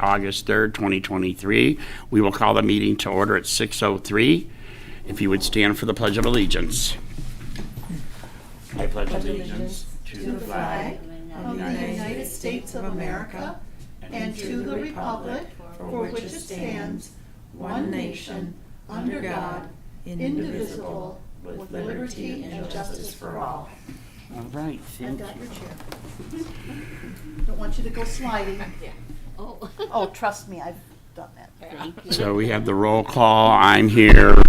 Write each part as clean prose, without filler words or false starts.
August 3rd, 2023. We will call the meeting to order at 6:03. If you would stand for the Pledge of Allegiance. I pledge allegiance to the flag of the United States of America and to the republic for which it stands, one nation, under God, indivisible, with liberty and justice for all. All right, I've thank got you. your chair. Don't want you to go sliding. Oh, trust me, I've done that. So we have the roll call. I'm here.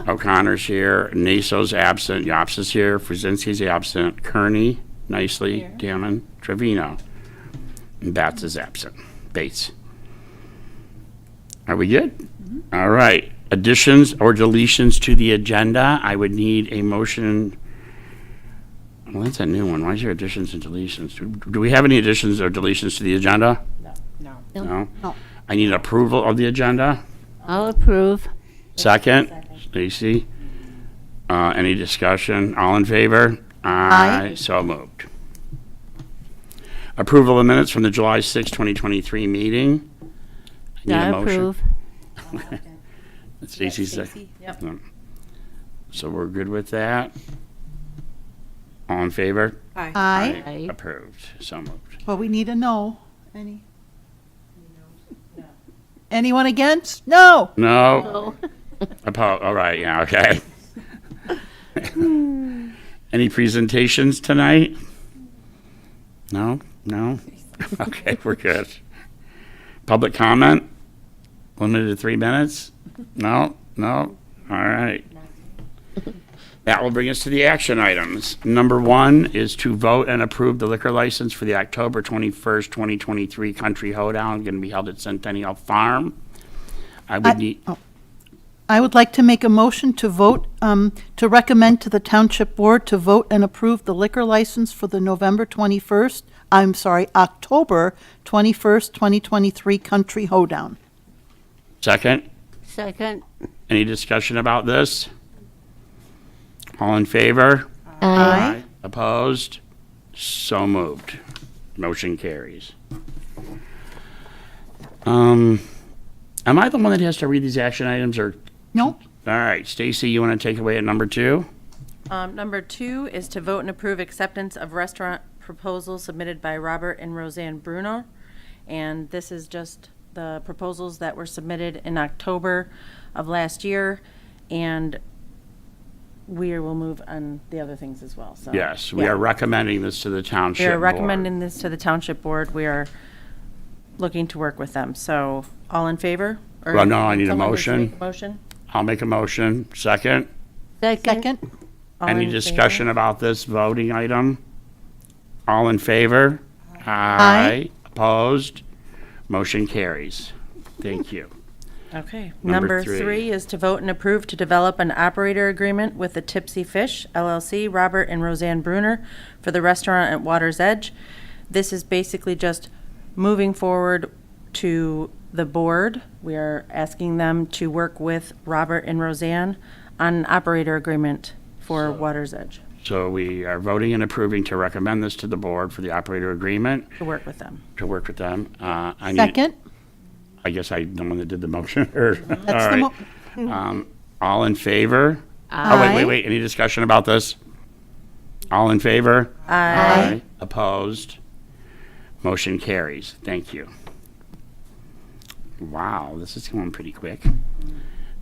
O'Connor's here. Naso's absent. Yops is here. Frazinski's absent. Kearney, Nicely, Damon, Trevino. And Batts is absent. Bates. Are we good? All right. Additions or deletions to the agenda. I would need a motion. Well, that's a new one. Why is there additions and deletions? Do we have any additions or deletions to the agenda? No. No? No. I need approval of the agenda. I'll approve. Second, Stacy. Any discussion? All in favor? Aye. So moved. Approval of minutes from the July 6, 2023 meeting. I need a I motion. approve. Stacy's second. Yep. So we're good with that? All in favor? Aye. Aye. Approved. So moved. Well, we need a no. Anyone against? No. No? Oh. All right, yeah, okay. Any presentations tonight? No? No? Okay, we're good. Public comment? Limited to 3 minutes? No? No? All right. That will bring us to the action items. Number 1 is to vote and approve the liquor license for the October 21st, 2023 Country Hoedown, going to be held at Centennial Farm. I would like to make a motion to vote, to recommend to the Township Board to vote and approve the liquor license for the October 21st, 2023 Country Hoedown. Second? Second. Any discussion about this? All in favor? Aye. Opposed? So moved. Motion carries. Am I the one that has to read these action items, or? No? All right, Stacy, you want to take away at number 2? Number 2 is to vote and approve acceptance of restaurant proposals submitted by Robert and Roseanne Bruno. And this is just the proposals that were submitted in October of last year. And we will move on the other things as well. So Yes, we yeah. are recommending this to the Township We are Board. recommending this to the Township Board. We are looking to work with them. So all in favor? Or Well, no, I need a someone needs to motion. make a motion. I'll make a motion. Second? Second? All Any in discussion about this voting item? All in favor? Aye. Opposed? Motion carries. Thank you. Okay. Number Number three. 3 is to vote and approve to develop an operator agreement with the Tipsy Fish LLC, Robert and Roseanne Bruner, for the restaurant at Water's Edge. This is basically just moving forward to the board. We are asking them to work with Robert and Roseanne on an operator agreement for Water's Edge, So we are voting and approving to recommend this to the board for the operator agreement to work with them. to work with them. Second? I guess I'm the one that did the motion. All That's the right. All in favor? Oh, Aye. wait. Any discussion about this? All in favor? Aye. Opposed? Motion carries. Thank you. Wow, this is going pretty quick.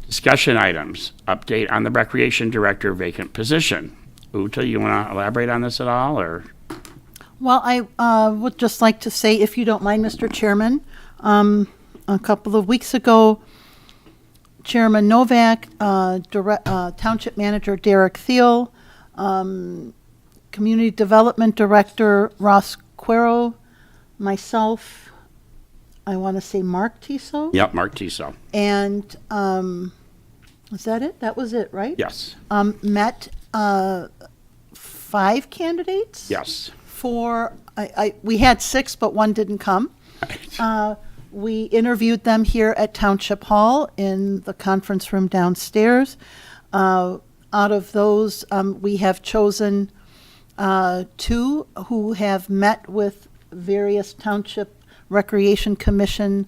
Discussion items. Update on the Recreation Director vacant position. Uta, you want to elaborate on this at all, or? Well, I would just like to say, if you don't mind, Mr. Chairman, a couple of weeks ago, Chairman Novak, Township Manager Derek Thiel, Community Development Director Ross Quero, myself, I want to say Mark Tiso. Yep, Mark Tiso. And is that it? That was it, right? Yes. Met 5 candidates? Yes. We had 6, but 1 didn't come. We interviewed them here at Township Hall in the conference room downstairs. Out of those, we have chosen 2 who have met with various township Recreation Commission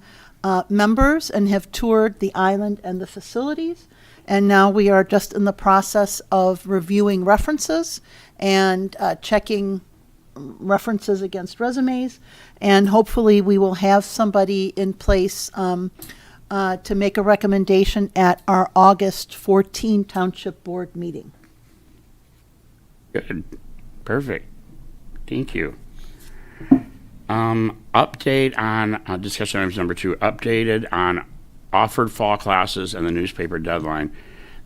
members and have toured the island and the facilities. And now we are just in the process of reviewing references and checking references against resumes. And hopefully we will have somebody in place to make a recommendation at our August 14 Township Board meeting. Good. Perfect. Thank you. Update on discussion items number 2, updated on offered fall classes and the newspaper deadline.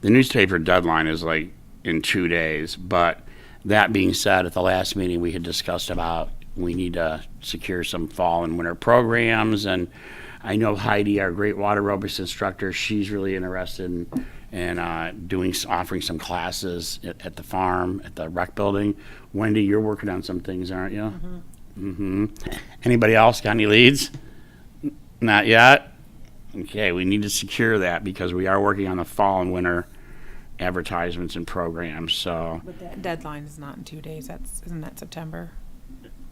The newspaper deadline is like in 2 days, but that being said, at the last meeting, we had discussed about we need to secure some fall and winter programs, and I know Heidi, our great water aerobics instructor, she's really interested in offering some classes at the farm, at the rec building. Wendy, you're working on some things, aren't you? Mm-hmm. Anybody else got any leads? Not yet? Okay, we need to secure that because we are working on the fall and winter advertisements and programs, so. But that deadline is not in 2 days. Isn't that September?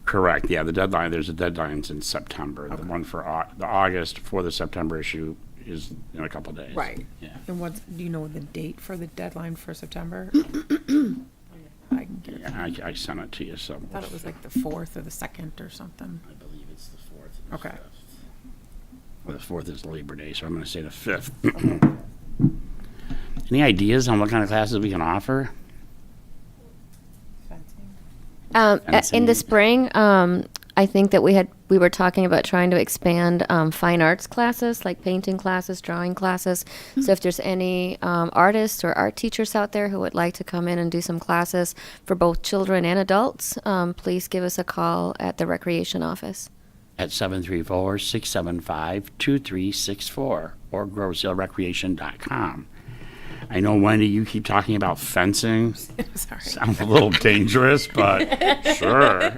Correct, yeah, there's a deadline in September. The one for the August for the September issue is in a couple days. Right. Yeah. And do you know the date for the deadline for September? I can get it. Yeah, I sent it to you, so. I thought it was like the 4th or the 2nd or something. I believe it's the 4th. Okay. Well, the 4th is Labor Day, so I'm going to say the 5th. Any ideas on what kind of classes we can offer? Fencing. In the spring, I think that we were talking about trying to expand fine arts classes, like painting classes, drawing classes. So if there's any artists or art teachers out there who would like to come in and do some classes for both children and adults, please give us a call at the recreation office. At 734-675-2364 or grosealrecreation.com. I know, Wendy, you keep talking about fencing. Sorry. Sounds a little dangerous, but sure.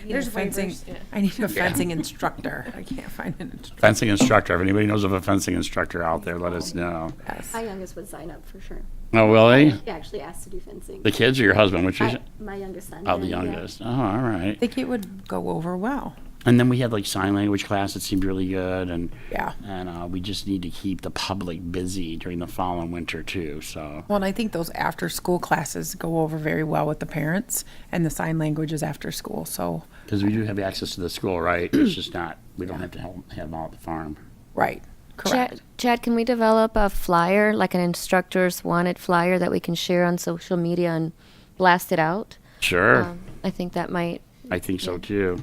There's fencing. I need a fencing instructor. I can't find an instructor. Fencing instructor. If anybody knows of a fencing instructor out there, let us know. Yes. My youngest would sign up for sure. Oh, really? He actually asked to do fencing. The kids or your husband? Which is? My youngest son. Oh, the did, yeah. youngest. Oh, all right. I think it would go over well. And then we had like sign language class that seemed really good, and Yeah. we just need to keep the public busy during the fall and winter too. So Well, and I think those after-school classes go over very well with the parents, and the sign language is after school, so, because we do have access to the school, right? It's just not we don't have to have them all at the farm. right, correct. Chad, can we develop a flyer, like an instructor's wanted flyer that we can share on social media and blast it out? Sure, I think that might. I think so too.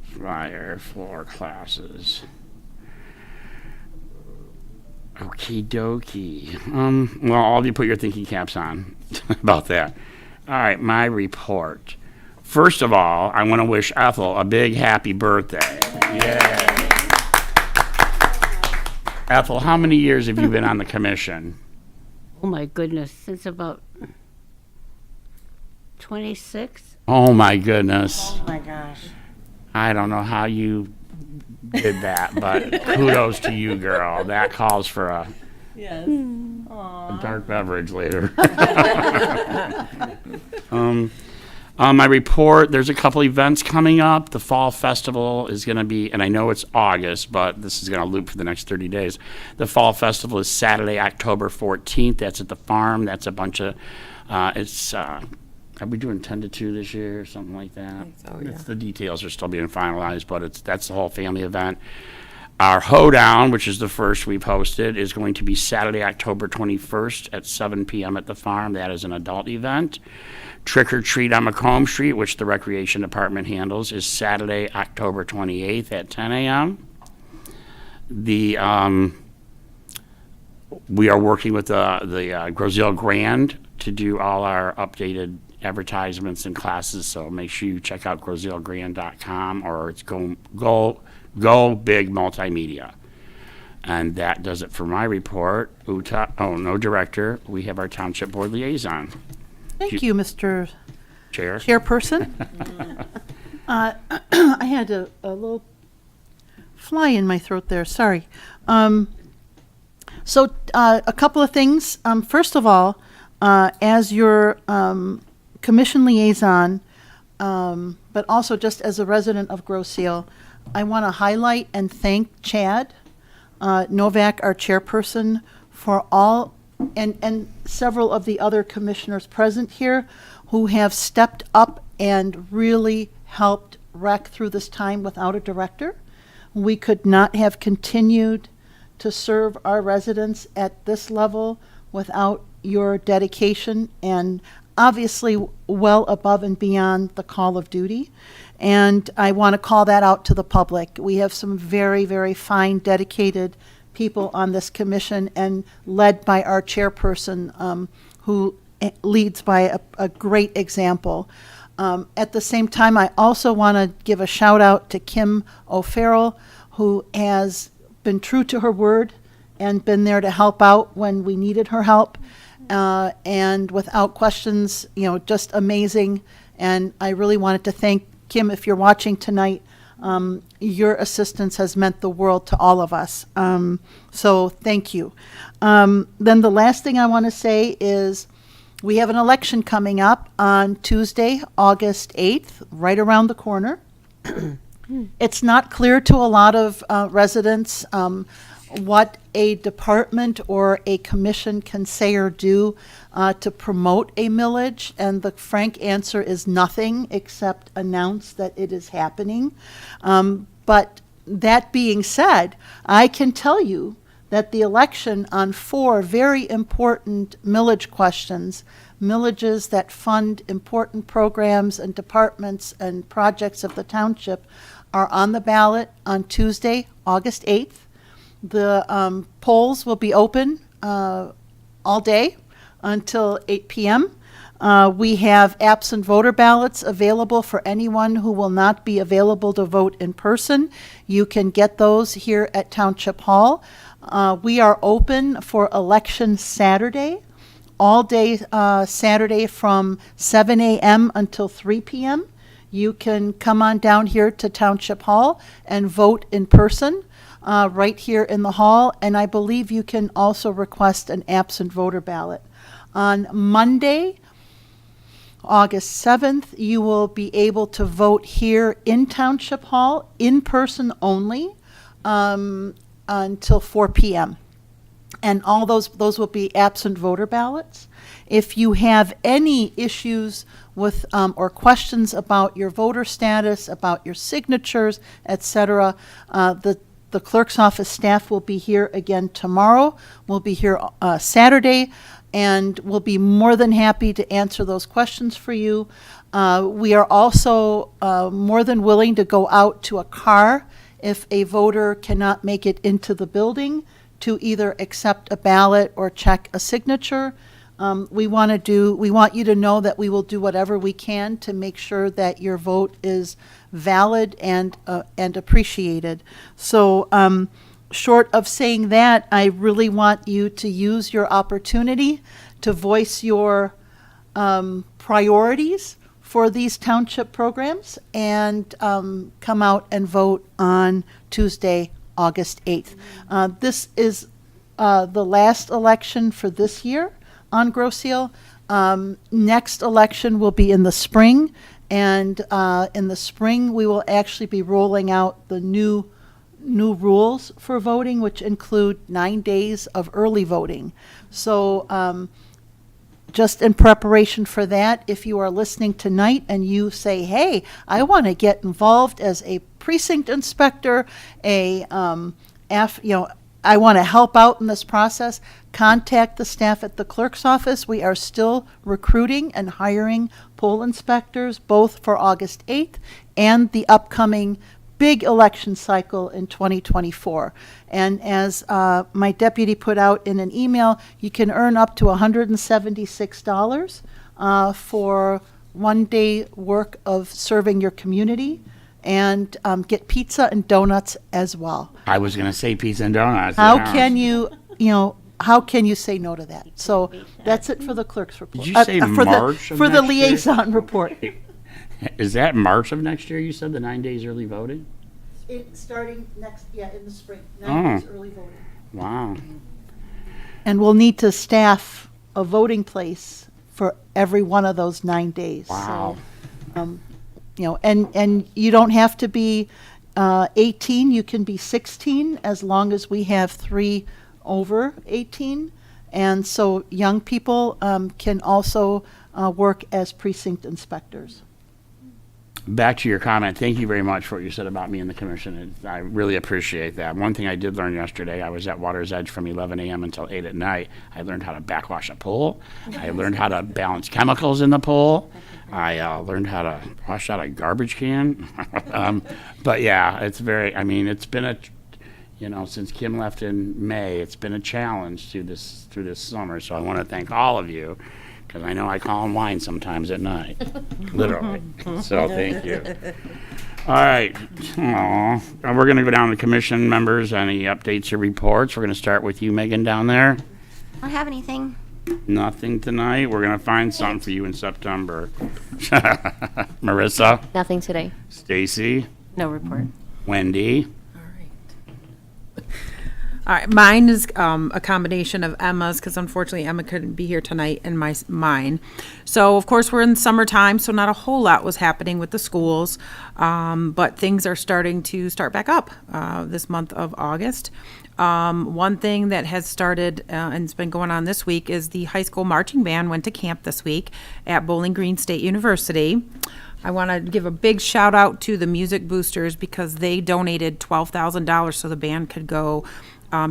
Flyer for classes. Okie dokie. Well, all of you put your thinking caps on about that. All right, my report. First of all, I want to wish Ethel a big happy birthday. Yay. Ethel, how many years have you been on the commission? Oh, my goodness, since about 26? Oh, my goodness. Oh my gosh. I don't know how you did that, but kudos to you, girl. That calls for a dark beverage later. My report, there's a couple events coming up. The Fall Festival is going to be, and I know it's August, but this is going to loop for the next 30 days. The Fall Festival is Saturday, October 14th. That's at the farm. That's a bunch of, are we doing 10 to 2 this year or something like that? I think so, yeah. The details are still being finalized, but that's the whole family event. Our hoedown, which is the first we've hosted, is going to be Saturday, October 21st at 7 p.m. at the farm. That is an adult event. Trick or Treat on Macomb Street, which the Recreation Department handles, is Saturday, October 28th at 10 a.m. We are working with the Groseal Grand to do all our updated advertisements and classes, so make sure you check out grosealgrand.com, or it's Go Big Multimedia. And that does it for my report. Uta, no director. We have our Township Board Liaison. Thank you, Mr. Chair. Chairperson. I had a little fly in my throat there, sorry. So a couple of things. First of all, as your commission liaison, but also just as a resident of Grosse Ile, I want to highlight and thank Chad Novak, our chairperson, for all, and several of the other commissioners present here who have stepped up and really helped wreck through this time without a director. We could not have continued to serve our residents at this level without your dedication and obviously well above and beyond the call of duty. And I want to call that out to the public. We have some very, very fine, dedicated people on this commission and led by our chairperson, who leads by a great example. At the same time, I also want to give a shout out to Kim O'Farrell, who has been true to her word and been there to help out when we needed her help. And without questions, just amazing. And I really wanted to thank Kim, if you're watching tonight. Your assistance has meant the world to all of us. So thank you. Then the last thing I want to say is we have an election coming up on Tuesday, August 8th, right around the corner. It's not clear to a lot of residents what a department or a commission can say or do to promote a millage, and the frank answer is nothing except announce that it is happening. But that being said, I can tell you that the election on 4 very important millage questions, millages that fund important programs and departments and projects of the township, are on the ballot on Tuesday, August 8th. The polls will be open all day until 8 p.m. We have absent voter ballots available for anyone who will not be available to vote in person. You can get those here at Township Hall. We are open for election Saturday, all day Saturday from 7 a.m. until 3 p.m. You can come on down here to Township Hall and vote in person. Right here in the hall, and I believe you can also request an absent voter ballot. On Monday, August 7th, you will be able to vote here in Township Hall, in person only, until 4 p.m. And all those will be absent voter ballots. If you have any issues with or questions about your voter status, about your signatures, etc., the clerk's office staff will be here again tomorrow. We'll be here Saturday, and we'll be more than happy to answer those questions for you. We are also more than willing to go out to a car if a voter cannot make it into the building to either accept a ballot or check a signature. We want you to know that we will do whatever we can to make sure that your vote is valid and appreciated. So short of saying that, I really want you to use your opportunity to voice your priorities for these township programs and come out and vote on Tuesday, August 8th. This is the last election for this year on Grosse Ile. Next election will be in the spring, and in the spring we will actually be rolling out the new rules for voting, which include 9 days of early voting. So just in preparation for that, if you are listening tonight and you say, hey, I want to get involved as a precinct inspector, I want to help out in this process, contact the staff at the clerk's office. We are still recruiting and hiring poll inspectors, both for August 8th and the upcoming big election cycle in 2024. And as my deputy put out in an email, you can earn up to $176 for 1 day work of serving your community, and get pizza and donuts as well. I was going to say pizza and donuts. How can you say no to that? So that's it for the clerk's report. Did you say March of for the next year? liaison report. Is that March of next year, you said, the 9 days early voting? Starting in the spring, 9 days early voting. Wow. And we'll need to staff a voting place for every one of those 9 days. Wow. So, And you don't have to be 18, you can be 16 as long as we have 3 over 18. And so young people can also work as precinct inspectors. Back to your comment, thank you very much for what you said about me and the commission. I really appreciate that. One thing I did learn yesterday, I was at Water's Edge from 11 a.m. until 8 at night. I learned how to backwash a pool. I learned how to balance chemicals in the pool. I learned how to wash out a garbage can. But yeah, it's been since Kim left in May, it's been a challenge through this summer. So I want to thank all of you, because I know I call and whine sometimes at night, literally. So thank you. All right. Aw. We're going to go down to commission members. Any updates or reports? We're going to start with you, Megan, down there. I don't have anything. Nothing tonight. We're going to find something for you in September. Marissa, Nothing today. Stacy, No report. Wendy. All right, mine is a combination of Emma's, because unfortunately Emma couldn't be here tonight, and mine. So, of course, we're in summertime, so not a whole lot was happening with the schools, but things are starting back up this month of August. One thing that has started and it's been going on this week is the high school marching band went to camp this week at Bowling Green State University. I want to give a big shout out to the Music Boosters, because they donated $12,000 so the band could go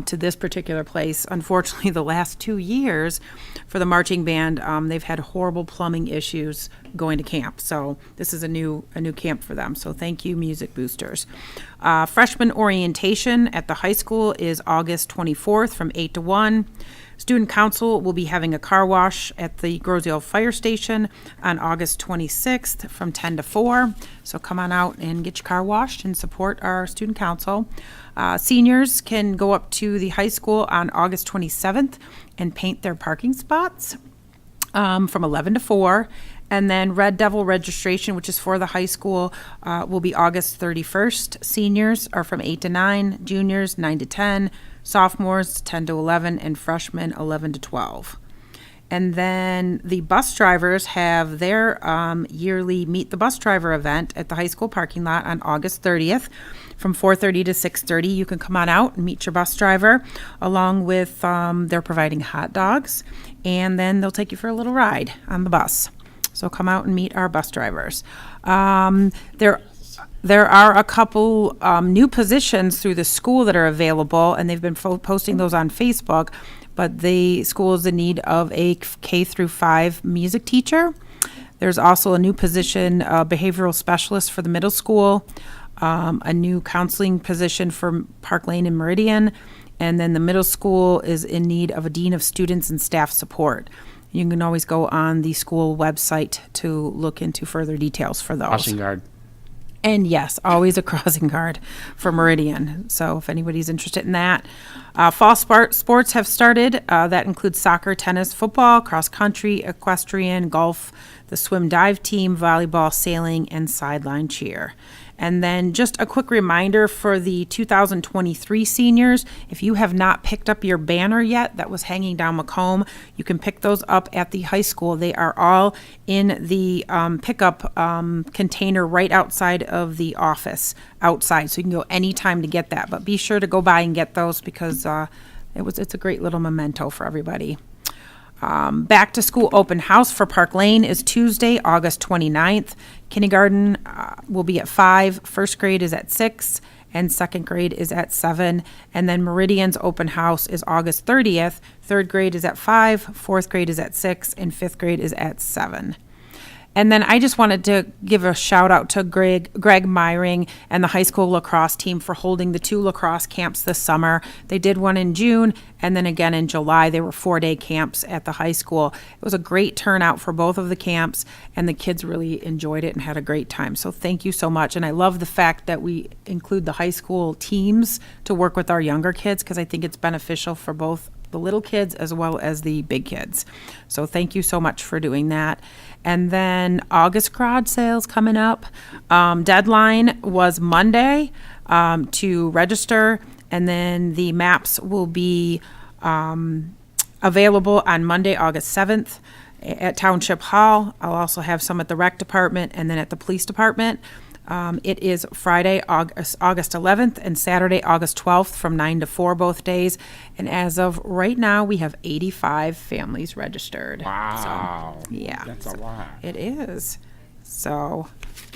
to this particular place. Unfortunately, the last 2 years for the marching band, they've had horrible plumbing issues going to camp. So this is a new camp for them. So thank you, Music Boosters. Freshman orientation at the high school is August 24th from 8 to 1. Student Council will be having a car wash at the Grosdale Fire Station on August 26th from 10 to 4. So come on out and get your car washed and support our Student Council. Seniors can go up to the high school on August 27th and paint their parking spots from 11 to 4. And then Red Devil registration, which is for the high school, will be August 31st. Seniors are from 8 to 9, juniors 9 to 10, sophomores 10 to 11, and freshmen 11 to 12. And then the bus drivers have their yearly Meet the Bus Driver event at the high school parking lot on August 30th from 4:30 to 6:30. You can come on out and meet your bus driver, along with they're providing hot dogs, and then they'll take you for a little ride on the bus. So come out and meet our bus drivers. There are a couple new positions through the school that are available, and they've been posting those on Facebook. But the school is in need of a K through 5 music teacher. There's also a new position, behavioral specialist for the middle school, a new counseling position for Park Lane and Meridian, and then the middle school is in need of a dean of students and staff support. You can always go on the school website to look into further details for those. Crossing guard. And yes, always a crossing guard for Meridian. So if anybody's interested in that. Fall sports have started. That includes soccer, tennis, football, cross country, equestrian, golf, the swim dive team, volleyball, sailing, and sideline cheer. And then just a quick reminder for the 2023 seniors, if you have not picked up your banner yet that was hanging down Macomb, you can pick those up at the high school. They are all in the pickup container right outside of the office, outside. So you can go anytime to get that. But be sure to go by and get those, because it's a great little memento for everybody. Back to school open house for Park Lane is Tuesday, August 29th. Kindergarten will be at 5, first grade is at 6, and second grade is at 7. And then Meridian's open house is August 30th. Third grade is at 5, fourth grade is at 6, and fifth grade is at 7. And then I just wanted to give a shout out to Greg Myring and the high school lacrosse team for holding the 2 lacrosse camps this summer. They did one in June and then again in July. They were 4-day camps at the high school. It was a great turnout for both of the camps, and the kids really enjoyed it and had a great time. So thank you so much. And I love the fact that we include the high school teams to work with our younger kids, because I think it's beneficial for both the little kids as well as the big kids. So thank you so much for doing that. And then August garage sales coming up. Deadline was Monday to register, and then the maps will be available on Monday, August 7th. at Township Hall. I'll also have some at the Rec Department and then at the Police Department. It is Friday, August 11th and Saturday, August 12th from 9 to 4 both days. And as of right now, we have 85 families registered. Wow. So, yeah. That's a lot. It is. So,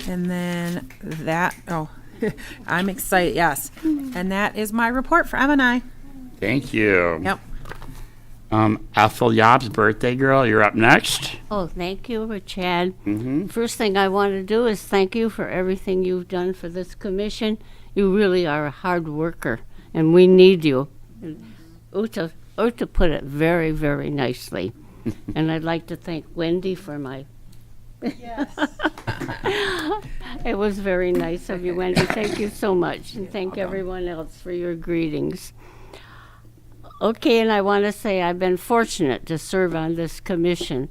and then that, I'm excited, yes. And that is my report for M and I. Thank you. Yep. Ethel Yob's birthday girl, you're up next. Oh, thank you, Chad. First thing I want to do is thank you for everything you've done for this commission. You really are a hard worker, and we need you. Uta put it very, very nicely. And I'd like to thank Wendy for my... Yes. It was very nice of you, Wendy. Thank you so much. And thank everyone else for your greetings. Okay, and I want to say I've been fortunate to serve on this commission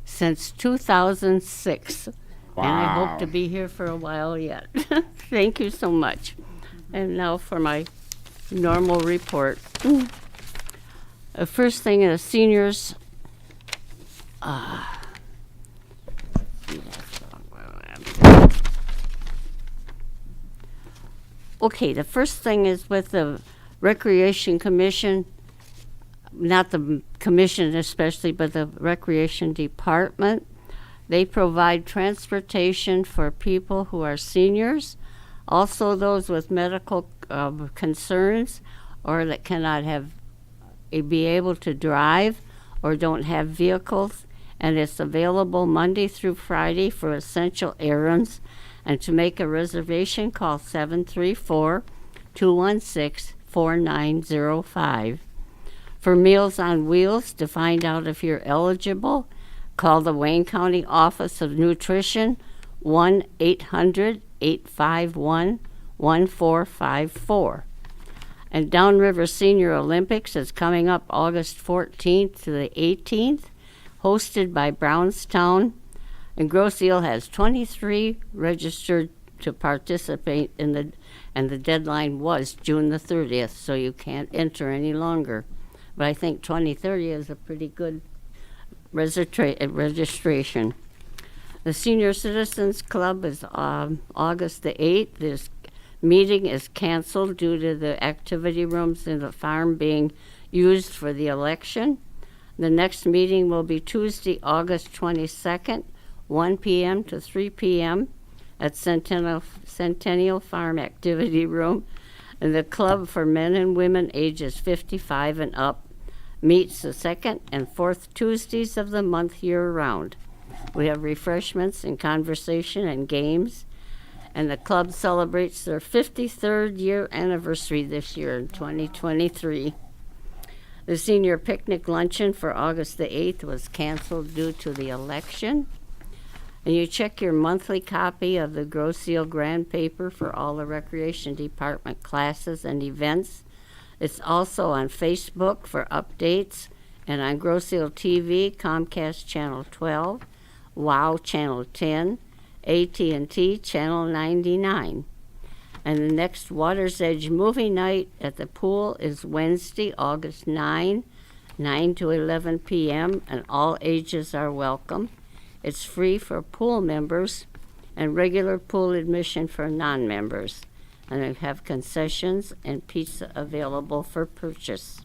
since 2006. Wow. And I hope to be here for a while yet. Thank you so much. And now for my normal report. The first thing is seniors. Okay, the first thing is with the Recreation Commission. Not the commission especially, but the Recreation Department. They provide transportation for people who are seniors, also those with medical concerns or that cannot be able to drive or don't have vehicles. And it's available Monday through Friday for essential errands. And to make a reservation, call 734-216-4905. For Meals on Wheels, to find out if you're eligible, call the Wayne County Office of Nutrition, 1-800-851-1454. And Downriver Senior Olympics is coming up August 14th to the 18th, hosted by Brownstown. And Grosse Ile has 23 registered to participate and the deadline was June the 30th, so you can't enter any longer. But I think 2030 is a pretty good registration. The Senior Citizens Club is August the 8th. This meeting is canceled due to the activity rooms in the farm being used for the election. The next meeting will be Tuesday, August 22nd, 1 p.m. to 3 p.m. at Centennial Farm Activity Room. And the club for men and women ages 55 and up meets the second and fourth Tuesdays of the month year-round. We have refreshments and conversation and games. And the club celebrates their 53rd year anniversary this year in 2023. The senior picnic luncheon for August the 8th was canceled due to the election. And you check your monthly copy of the Grosse Ile Grand Paper for all the Recreation Department classes and events. It's also on Facebook for updates and on Grosse Ile TV, Comcast Channel 12, WOW Channel 10, AT&T Channel 99. And the next Water's Edge movie night at the pool is Wednesday, August 9 to 11 p.m., and all ages are welcome. It's free for pool members and regular pool admission for non-members. And they have concessions and pizza available for purchase.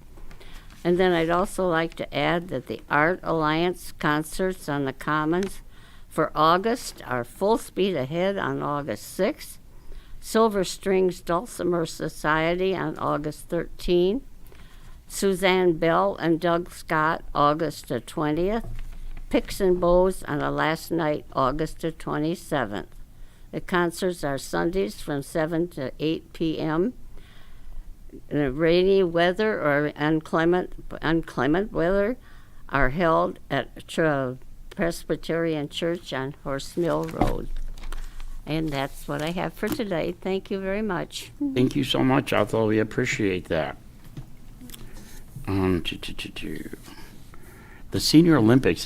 And then I'd also like to add that the Art Alliance concerts on the Commons for August are full speed ahead on August 6th. Silver Strings Dulcimer Society on August 13th. Suzanne Bell and Doug Scott, August the 20th. Picks and Bows on the last night, August the 27th. The concerts are Sundays from 7 to 8 p.m. The rainy weather or inclement weather are held at Presbyterian Church on Horse Mill Road. And that's what I have for today. Thank you very much. Thank you so much, Ethel. We appreciate that. The Senior Olympics,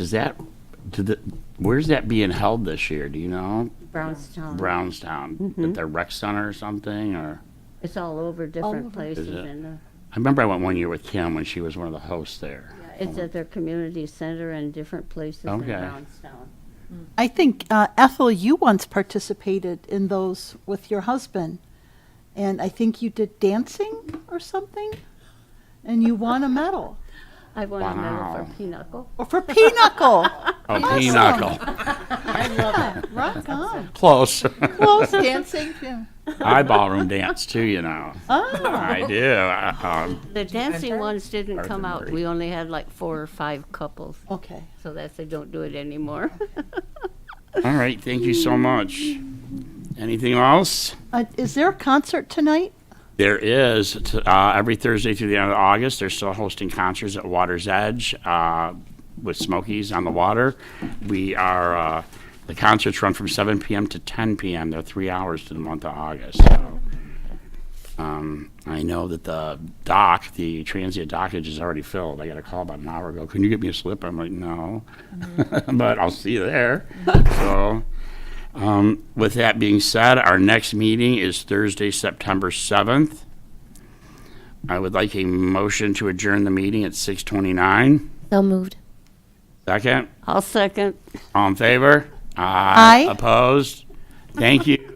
where's that being held this year? Do you know? Brownstown. Brownstown. At the rec center or something? Or It's all over different over. places. Is it? And, I remember I went one year with Kim when she was one of the hosts there. yeah, It's at their community center and different places in Okay. Brownstown. I think, Ethel, you once participated in those with your husband. And I think you did dancing or something, and you won a medal. I won a medal Wow. for Pinochle. Or for pinochle. Oh, pinochle. Yeah, rock on. Close. Close dancing, yeah. I ballroom dance too, you know. Oh, I do. The dancing ones didn't Arthur come out. Murray. We only had like 4 or 5 couples. okay. So that's, they don't do it anymore. All right, thank you so much. Anything else? Is there a concert tonight? There is, every Thursday through the end of August, they're still hosting concerts at Water's Edge with Smokies on the Water. We are, the concerts run from 7 p.m. to 10 p.m. They're 3 hours to the month of August. So, I know that the transient dockage is already filled. I got a call about an hour ago. Can you get me a slip? I'm like, no, but I'll see you there. So, with that being said, our next meeting is Thursday, September 7th. I would like a motion to adjourn the meeting at 6:29. So moved. Second, I'll second. all in favor? Aye. Opposed? Thank you.